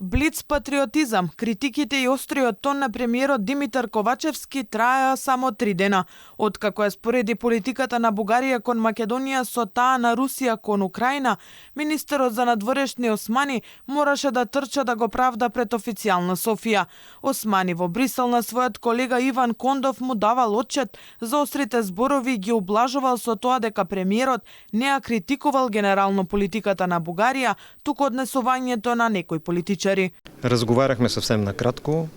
Блиц патриотизам, критиките и остриот тон на премиерот Димитар Ковачевски траеа само 3 дена. Откако ја спореди политиката на Бугарија кон Македонија со таа на Русија кон Украина, министерот за надворешни Османи мораше да трча да го правда пред официјална Софија. Османи во Брисел на својот колега Иван Кондов му давал отчет за острите зборови и ги ублажувал со тоа дека премиерот не ја критикувал генерално политиката на Бугарија, туку однесувањето на некои политичари. Разговаряхме съвсем накратко,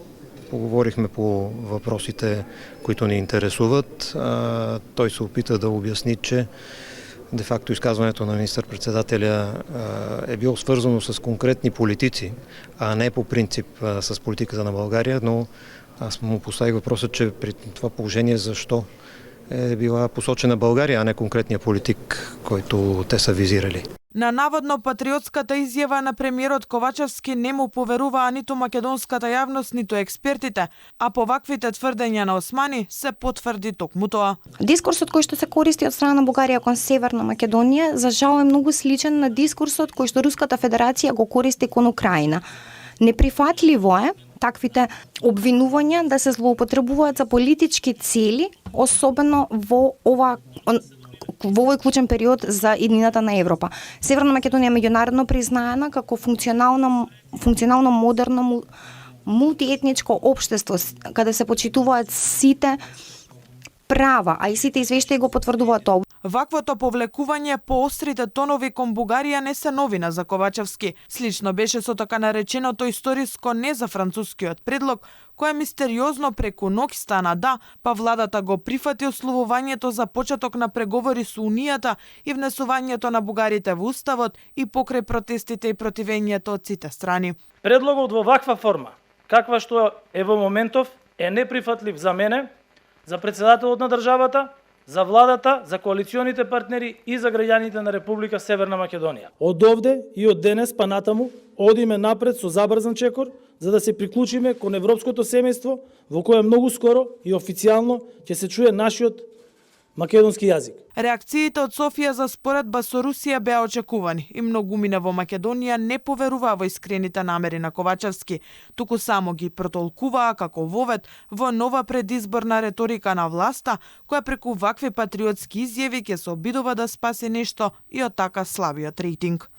поговорихме по въпросите, които ни интересуват. Той се опита да обясни, че де-факто изказването на министър-председателя е било свързано с конкретни политици, а не по принцип с политиката на България, но аз му поставих въпроса, че при това положение защо е била посочена България, а не конкретния политик, който те са визирали. На наводно патриотската изјава на премиерот Ковачевски не му поверуваа ниту македонската јавност, ниту експертите, а по ваквите тврдења на Османи се потврди токму тоа. Дискурсот кој што се користи од страна на Бугарија кон Северна Македонија за жал е многу сличен на дискурсот кој што Руската Федерација го користи кон Украина. Неприфатливо е таквите обвинувања да се злоупотребуваат за политички цели, особено во овој клучен период за иднината на Европа. Северна Македонија е меѓународно признаена како функционално модерно мултиетничко општество каде се почитуваат сите права, а и сите извештаи го потврдуваат тоа. Ваквото повлекување по острите тонови кон Бугарија не се новина за Ковачевски. Слично беше со така нареченото историско не за францускиот предлог, кој мистериозно преку ноќ стана да, па владата го прифати ословувањето за почеток на преговори со Унијата и внесувањето на бугарите во Уставот и покрај протестите и противењето од сите страни. Предлогот во ваква форма, каква што е во моментов, е неприфатлив за мене, за председателот на државата, за владата, за коалиционите партнери и за граѓаните на Република Северна Македонија. Од овде и од денес па натаму одиме напред со забрзан чекор за да се приклучиме кон европското семејство во кое многу скоро и официјално ќе се чуе нашиот македонски јазик. Реакциите од Софија за споредба со Русија беа очекувани и многумина во Македонија не поверуваа во искрените намери на Ковачевски, туку само ги протолкуваа како вовед во нова предизборна реторика на власта, која преку вакви патриотски изјави ќе се обидува да спаси нешто и од така слабиот рейтинг.